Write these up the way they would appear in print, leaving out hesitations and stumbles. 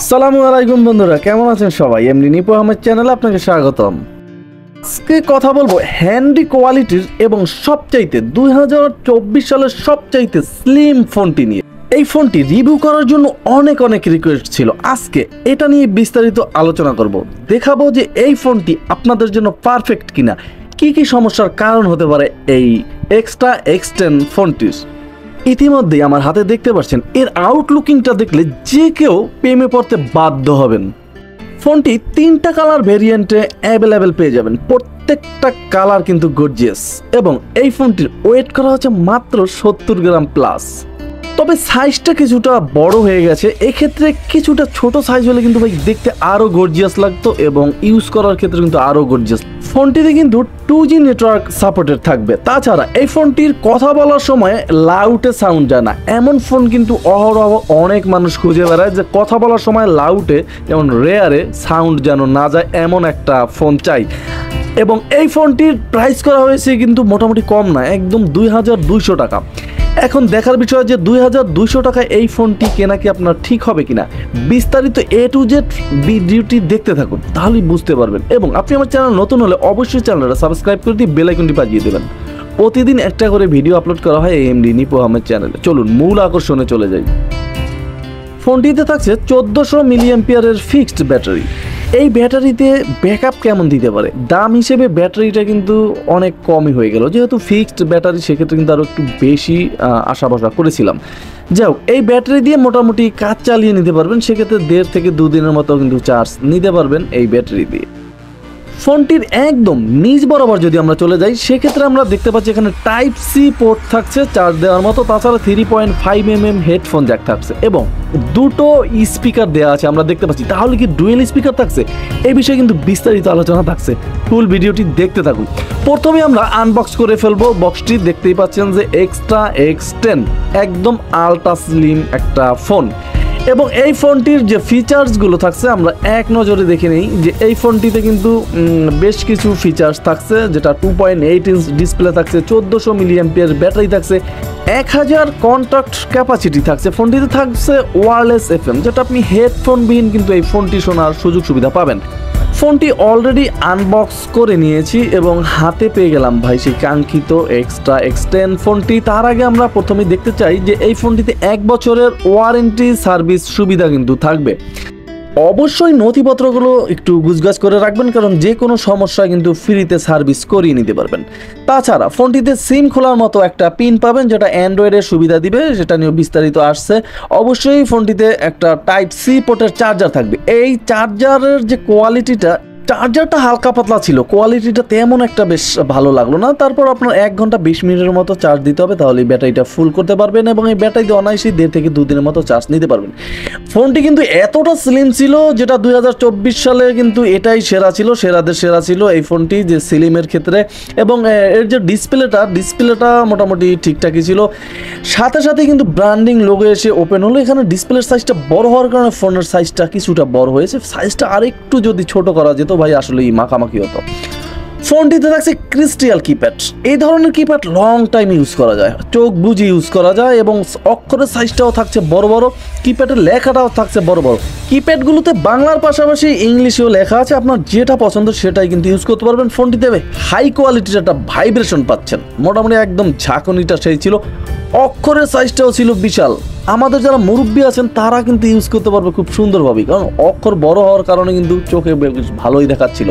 আসসালামু আলাইকুম বন্ধুরা, কেমন আছেন সবাই? এমডি নিপু আহমেদ চ্যানেলে আপনাকে স্বাগতম। আজকে কথা বলবো হ্যান্ডি কোয়ালিটির এবং সবচাইতে 2024 সালের সবচাইতে স্লিম ফোনটি নিয়ে। এই ফোনটি রিভিউ করার জন্য অনেক রিকোয়েস্ট ছিল। আজকে এটা নিয়ে বিস্তারিত আলোচনা করব, দেখাবো যে এই ফোনটি আপনাদের জন্য পারফেক্ট কিনা, কি কি সমস্যার কারণ হতে পারে এই এক্সট্রা X10 ফোনটির। ইতিমধ্যেই আমার হাতে দেখতে পাচ্ছেন, এর আউটলুকিংটা দেখলে যে কেউ প্রেমে পড়তে বাধ্য হবেন। ফোনটি 3টা কালার ভেরিয়েন্টে অ্যাভেলেবেল পেয়ে যাবেন, প্রত্যেকটা কালার কিন্তু গর্জিয়াস, এবং এই ফোনটির ওয়েট করা হচ্ছে মাত্র 70 গ্রাম প্লাস। তবে সাইজটা কিছুটা বড় হয়ে গেছে, এক্ষেত্রে কিছুটা ছোট সাইজ হলে কিন্তু ভাই দেখতে আরও গর্জিয়াস লাগতো এবং ইউজ করার ক্ষেত্রে কিন্তু আরও গর্জিয়াস। ফোনটিতে কিন্তু 2G নেটওয়ার্ক সাপোর্টেড থাকবে। তাছাড়া এই ফোনটির কথা বলার সময় লাউডে সাউন্ড যায় না। এমন ফোন কিন্তু অহরহ অনেক মানুষ খুঁজে বেড়ায় যে কথা বলার সময় লাউডে যেমন রেয়ারে সাউন্ড যেন না যায়, এমন একটা ফোন চাই। এবং এই ফোনটির প্রাইস করা হয়েছে কিন্তু মোটামুটি কম না, একদম 2200 টাকা। এখন দেখার বিষয় যে 2200 টাকায় এই ফোনটি কেনা কি আপনার ঠিক হবে কিনা। বিস্তারিত A to Z ভিডিওটি দেখতে থাকুন, তাহলেই বুঝতে পারবেন। এবং আপনি আমার চ্যানেল নতুন হলে অবশ্যই চ্যানেলটা সাবস্ক্রাইব করে দিয়ে বেল আইকনটি বাজিয়ে দেবেন। প্রতিদিন একটা করে ভিডিও আপলোড করা হয় এমডি নিপু আহমেদ চ্যানেলে। চলুন মূল আকর্ষণে চলে যাই। ফোনটিতে থাকছে 1400 মিলিঅ্যাম্পিয়ারের ফিক্সড ব্যাটারি। এই ব্যাটারিতে ব্যাকআপ কেমন দিতে পারে? দাম হিসেবে ব্যাটারিটা কিন্তু অনেক কমই হয়ে গেল, যেহেতু ফিক্সড ব্যাটারি সেক্ষেত্রে কিন্তু আরও একটু বেশি আশা ভরসা করেছিলাম। যাও, এই ব্যাটারি দিয়ে মোটামুটি কাজ চালিয়ে নিতে পারবেন, সেক্ষেত্রে 1.5 থেকে 2 দিনের মতো কিন্তু চার্জ নিতে পারবেন এই ব্যাটারি দিয়ে। ফোনটির একদম নিচ বরাবর যদি আমরা চলে যাই, সেক্ষেত্রে আমরা দেখতে পাচ্ছি এখানে টাইপ সি পোর্ট থাকছে চার্জ দেওয়ার মতো। তাছাড়া 3.5mm হেডফোন জ্যাক থাকছে এবং 2টো স্পিকার দেওয়া আছে আমরা দেখতে পাচ্ছি। তাহলে কি ডুয়েল স্পিকার থাকছে? এই বিষয়ে কিন্তু বিস্তারিত আলোচনা থাকছে, ফুল ভিডিওটি দেখতে থাকুন। প্রথমে আমরা আনবক্স করে ফেলবো বক্সটি। দেখতেই পাচ্ছেন যে এক্সট্রা X10 একদম আলট্রা স্লিম একটা ফোন। এবং এই ফোনটির যে ফিচার্সগুলো থাকছে আমরা এক নজরে দেখে নিই যে এই ফোনটিতে কিন্তু বেশ কিছু ফিচার্স থাকছে, যেটা 2.8 ইঞ্চ ডিসপ্লে থাকছে, 1400 মিলিঅ্যাম্পিয়ার ব্যাটারি থাকছে, 1000 কন্ট্যাক্ট ক্যাপাসিটি থাকছে। ফোনটিতে থাকছে ওয়্যারলেস FM, যেটা আপনি হেডফোনবিহীন কিন্তু এই ফোনটি শোনার সুযোগ সুবিধা পাবেন। ফোনটি অলরেডি আনবক্স করে নিয়েছি এবং হাতে পেয়ে গেলাম ভাই সেই কাঙ্ক্ষিত এক্সট্রা X10 ফোনটি। তার আগে আমরা প্রথমেই দেখতে চাই যে এই ফোনটিতে 1 বছরের ওয়ারেন্টি সার্ভিস সুবিধা কিন্তু থাকবে। অবশ্যই নথিপত্রগুলো একটু গুছগাছ করে রাখবেন, কারণ যে কোনো সমস্যায় কিন্তু ফ্রিতে সার্ভিস করিয়ে নিতে পারবেন। তাছাড়া ফোনটিতে সিম খোলার মতো একটা পিন পাবেন, যেটা অ্যান্ড্রয়েডের সুবিধা দিবে, সেটা নিয়ে বিস্তারিত আসছে। অবশ্যই ফোনটিতে একটা টাইপ সি পোর্টের চার্জার থাকবে। এই চার্জারের যে কোয়ালিটিটা, চার্জারটা হালকা পাতলা ছিল, কোয়ালিটিটা তেমন একটা বেশ ভালো লাগলো না। তারপর আপনার 1 ঘন্টা 20 মিনিটের মতো চার্জ দিতে হবে, তাহলে ব্যাটারিটা ফুল করতে পারবেন এবং এই ব্যাটারিতে অনায়াসেই 1.5 থেকে 2 দিনের মতো চার্জ নিতে পারবেন। ফোনটি কিন্তু এতটা স্লিম ছিল, যেটা 2024 সালে কিন্তু এটাই সেরা ছিল, সেরাদের সেরা ছিল এই ফোনটি যে স্লিমের ক্ষেত্রে। এবং এর যে ডিসপ্লেটা মোটামুটি ঠিকঠাকই ছিল। সাথে সাথে কিন্তু ব্র্যান্ডিং লোগো এসে ওপেন হলো। এখানে ডিসপ্লের সাইজটা বড় হওয়ার কারণে ফোনের সাইজটা কিছুটা বড় হয়েছে। সাইজটা আরেকটু যদি ছোট করা যেত ভাই আসলেই মাখামাখি হতো। ফোনটিতে থাকছে ক্রিস্টাল কিপ্যাড। এই ধরনের কিপ্যাড লং টাইম ইউজ করা যায়, চোখ বুঝে ইউজ করা যায়, এবং অক্ষরের সাইজটাও থাকছে বড় বড়, কিপ্যাডের লেখাটাও থাকছে বড় বড়। কিপ্যাডগুলোতে বাংলার পাশাপাশি ইংলিশেও লেখা আছে, আপনার যেটা পছন্দ সেটাই কিন্তু ইউজ করতে পারবেন। ফোনটিতে হাই কোয়ালিটির একটা ভাইব্রেশন পাচ্ছেন, মোটামুটি একদম ঝাঁকুনিটা সেই ছিল। অক্ষরের সাইজটাও ছিল বিশাল, আমাদের যারা মুরব্বী আছেন তারা কিন্তু ইউজ করতে পারবে খুব সুন্দরভাবে, কারণ অক্ষর বড় হওয়ার কারণে কিন্তু চোখে বেশ ভালোই দেখাচ্ছিল।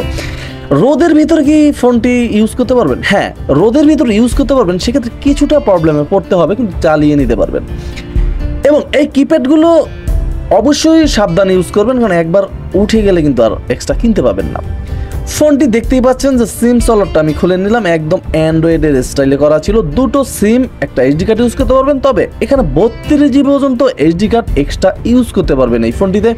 রোদের ভিতরে কি ফোনটি ইউজ করতে পারবেন? হ্যাঁ, রোদের ভিতরে ইউজ করতে পারবেন, সেক্ষেত্রে কিছুটা প্রবলেমে পড়তে হবে, কিন্তু চালিয়ে নিতে পারবেন। এবং এই কিপ্যাডগুলো অবশ্যই সাবধানে ইউজ করবেন, কারণ একবার উঠে গেলে কিন্তু আর এক্সট্রা কিনতে পাবেন না। ফোনটি দেখতেই পাচ্ছেন যে সিম স্লটটা আমি খুলে নিলাম, একদম অ্যান্ড্রয়েডের স্টাইলে করা ছিল। 2টো সিম, একটা SD কার্ড ইউজ করতে পারবেন, তবে এখানে 32 GB পর্যন্ত SD কার্ড এক্সট্রা ইউজ করতে পারবেন এই ফোনটিতে।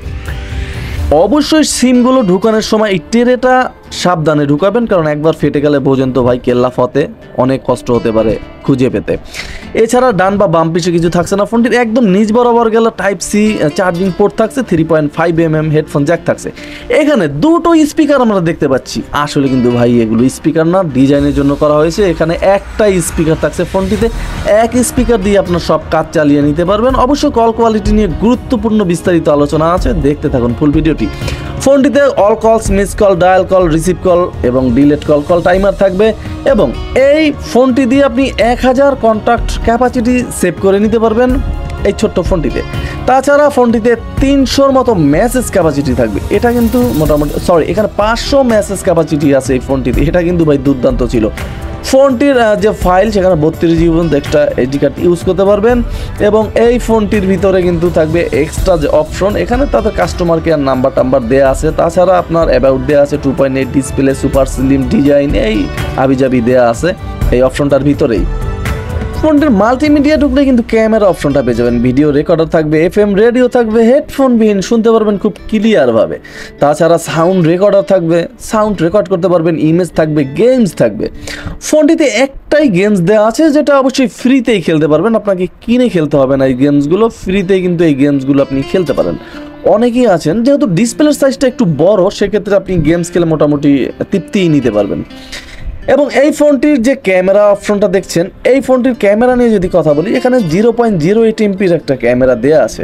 অবশ্যই সিমগুলো ঢুকানোর সময় এই টেরেটা সাবধানে ঢুকাবেন, কারণ একবার ফেটে গেলে বোঝেন তো ভাই কেল্লা ফতে, অনেক কষ্ট হতে পারে খুঁজে পেতে। এছাড়া ডান বা বাম পিছে কিছু থাকছে না। ফোনটির একদম নিচ বরাবর গেলে টাইপ সি চার্জিং পোর্ট থাকছে, 3.5mm হেডফোন জ্যাক থাকছে। এখানে দুটো স্পিকার আমরা দেখতে পাচ্ছি, আসলে কিন্তু ভাই এগুলো স্পিকার না, ডিজাইনের জন্য করা হয়েছে। এখানে একটাই স্পিকার থাকছে ফোনটিতে, এক স্পিকার দিয়ে আপনার সব কাজ চালিয়ে নিতে পারবেন। অবশ্যই কল কোয়ালিটি নিয়ে গুরুত্বপূর্ণ বিস্তারিত আলোচনা আছে, দেখতে থাকুন ফুল ভিডিওটি। ফোনটিতে অল কলস, miss call, dial call, receive call এবং ডিলেট কল টাইমার থাকবে, এবং এই ফোনটি দিয়ে আপনি 1000 কন্ট্যাক্ট ক্যাপাসিটি সেভ করে নিতে পারবেন এই ছোট্ট ফোনটিতে। তাছাড়া ফোনটিতে 300 মতো মেসেজ ক্যাপাসিটি থাকবে, এটা কিন্তু মোটামুটি এখানে 500 মেসেজ ক্যাপাসিটি আছে এই ফোনটিতে, এটা কিন্তু ভাই দুর্দান্ত ছিল। ফোনটির যে ফাইল সেখানে 32GB extra HD card use করতে পারবেন, এবং এই ফোনটির ভিতরে কিন্তু থাকবে এক্সট্রা যে অপশন, এখানে তাদের কাস্টমার কেয়ার নাম্বার দেওয়া আছে। তাছাড়া আপনার অ্যাবাউট দেওয়া আছে, 2.8 ডিসপ্লে, সুপার স্লিম ডিজাইন, এই আবিজাবি দেওয়া আছে এই অপশনটার ভিতরেই। ফোনটির মাল্টিমিডিয়া ঢুকলে কিন্তু ক্যামেরা অপশনটা পেয়ে যাবেন, ভিডিও রেকর্ডার থাকবে, FM রেডিও থাকবে, হেডফোন বিহীন শুনতে পারবেন খুব ক্লিয়ারভাবে। তাছাড়া সাউন্ড রেকর্ডার থাকবে, সাউন্ড রেকর্ড করতে পারবেন, ইমেজ থাকবে, গেমস থাকবে। ফোনটিতে একটাই গেমস দেওয়া আছে, যেটা অবশ্যই ফ্রিতেই খেলতে পারবেন, আপনাকে কিনে খেলতে হবে না এই গেমসগুলো, ফ্রিতেই কিন্তু এই গেমসগুলো আপনি খেলতে পারেন। অনেকেই আছেন যেহেতু ডিসপ্লের সাইজটা একটু বড়, সেক্ষেত্রে আপনি গেমস খেলে মোটামুটি তৃপ্তিই নিতে পারবেন। এবং এই ফোনটির যে ক্যামেরা অপশনটা দেখছেন, এই ফোনটির ক্যামেরা নিয়ে যদি কথা বলি, এখানে 0.08 এমপির একটা ক্যামেরা দেওয়া আছে।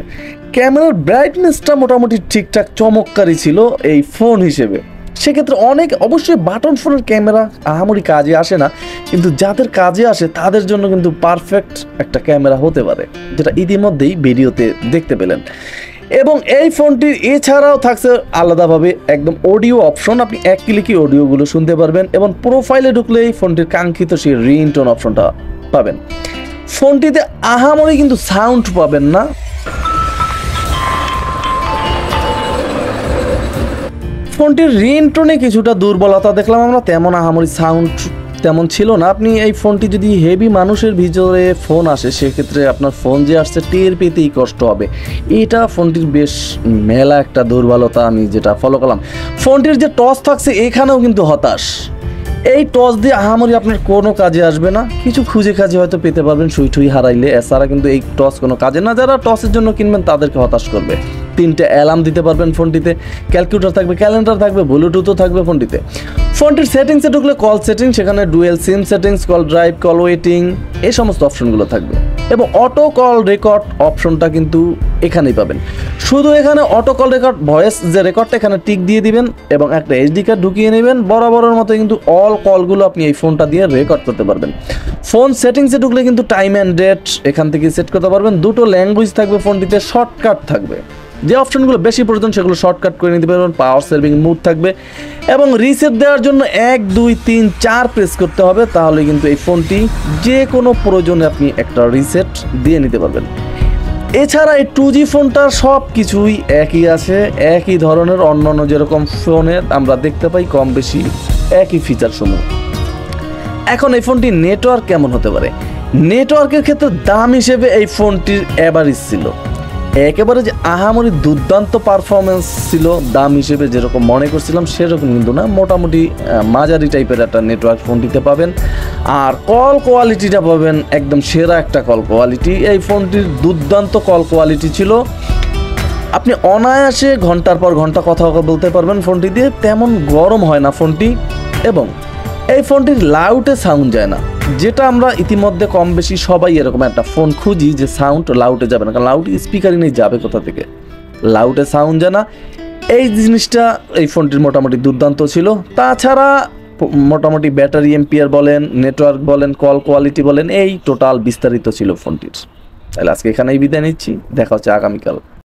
ক্যামেরার ব্রাইটনেসটা মোটামুটি ঠিকঠাক চমৎকারই ছিল এই ফোন হিসেবে। সেক্ষেত্রে অবশ্যই বাটন ফোনের ক্যামেরা আহামরি কাজে আসে না, কিন্তু যাদের কাজে আসে তাদের জন্য কিন্তু পারফেক্ট একটা ক্যামেরা হতে পারে, যেটা ইতিমধ্যেই ভিডিওতে দেখতে পেলেন। এবং এই ফোনটির এছাড়াও থাকছে আলাদাভাবে একদম অডিও অপশন, আপনি এক ক্লিকে অডিওগুলো শুনতে পারবেন, এবং প্রোফাইলে ঢুকলে এই ফোনটির কাঙ্ক্ষিত সেই রিংটোন অপশনটা পাবেন। ফোনটিতে আহামরি কিন্তু সাউন্ড পাবেন না, ফোনটির রিংটোনে কিছুটা দুর্বলতা দেখলাম আমরা, তেমন আহামরি সাউন্ড তেমন ছিল না। আপনি এই ফোনটি যদি হেভি মানুষের ভিতরে ফোন আসে, সেক্ষেত্রে আপনার ফোন যে আসছে টের পেতেই কষ্ট হবে, এটা ফোনটির বেশ মেলা একটা দুর্বলতা আমি যেটা ফলো করলাম। ফোনটির যে টস থাকছে এখানেও কিন্তু হতাশ, এই টস দিয়ে আহামরি আপনার কোনো কাজে আসবে না, কিছু খুঁজে কাজে হয়তো পেতে পারবেন সুই হারাইলে, এছাড়া কিন্তু এই টস কোনো কাজে না। যারা টসের জন্য কিনবেন তাদেরকে হতাশ করবে। 3টে অ্যালার্ম দিতে পারবেন ফোনটিতে, ক্যালকুলেটর থাকবে, ক্যালেন্ডার থাকবে, ব্লুটুথও থাকবে ফোনটিতে। ফোনটির সেটিংসে ঢুকলে কল সেটিং, সেখানে dual SIM settings, call drive, call waiting, এই সমস্ত অপশনগুলো থাকবে, এবং অটো কল রেকর্ড অপশনটা কিন্তু এখানেই পাবেন। শুধু এখানে অটো কল রেকর্ড ভয়েস যে রেকর্ডটা এখানে টিক দিয়ে দিবেন, এবং একটা এইচডি কার্ড ঢুকিয়ে নেবেন, বরাবরের মতো কিন্তু অল কলগুলো আপনি এই ফোনটা দিয়ে রেকর্ড করতে পারবেন। ফোন সেটিংসে ঢুকলে কিন্তু টাইম অ্যান্ড ডেট এখান থেকে সেট করতে পারবেন। 2টো ল্যাঙ্গুয়েজ থাকবে ফোনটিতে, শর্টকাট থাকবে, যে অপশনগুলো বেশি প্রয়োজন সেগুলো শর্টকাট করে নিতে পারবেন, পাওয়ার সেভিং মুড থাকবে, এবং রিসেট দেওয়ার জন্য 1 2 3 4 প্রেস করতে হবে, তাহলে কিন্তু এই ফোনটি যে কোনো প্রয়োজনে আপনি একটা রিসেট দিয়ে নিতে পারবেন। এছাড়া এই 2G ফোনটার সব কিছুই একই আছে, একই ধরনের, অন্যান্য যেরকম ফোনে আমরা দেখতে পাই কম বেশি একই ফিচার সমূহ। এখন এই ফোনটির নেটওয়ার্ক কেমন হতে পারে? নেটওয়ার্কের ক্ষেত্রে দাম হিসেবে এই ফোনটির অ্যাভারেজ ছিল, একেবারে যে আহামরি দুর্দান্ত পারফরমেন্স ছিল দাম হিসেবে যেরকম মনে করছিলাম সেরকম কিন্তু না, মোটামুটি মাঝারি টাইপের একটা নেটওয়ার্ক ফোনটিতে পাবেন। আর কল কোয়ালিটিটা পাবেন একদম সেরা একটা কল কোয়ালিটি, এই ফোনটির দুর্দান্ত কল কোয়ালিটি ছিল, আপনি অনায়াসে ঘন্টার পর ঘন্টা কথা বলতে পারবেন ফোনটি দিয়ে, তেমন গরম হয় না ফোনটি, এবং এই ফোনটির লাউডে সাউন্ড যায় না, যেটা আমরা ইতিমধ্যে কম বেশি সবাই এরকম একটা ফোন খুঁজি যে সাউন্ড লাউডে যাবে না, কারণ লাউড স্পিকারই নেই, যাবে কোথা থেকে, লাউডে সাউন্ড যায় না। এই জিনিসটা এই ফোনটির মোটামুটি দুর্দান্ত ছিল। তাছাড়া মোটামুটি ব্যাটারি এম্পিয়ার বলেন, নেটওয়ার্ক বলেন, কল কোয়ালিটি বলেন, এই টোটাল বিস্তারিত ছিল ফোনটির। তাহলে আজকে এখানেই বিদায় নিচ্ছি, দেখা হচ্ছে আগামীকাল।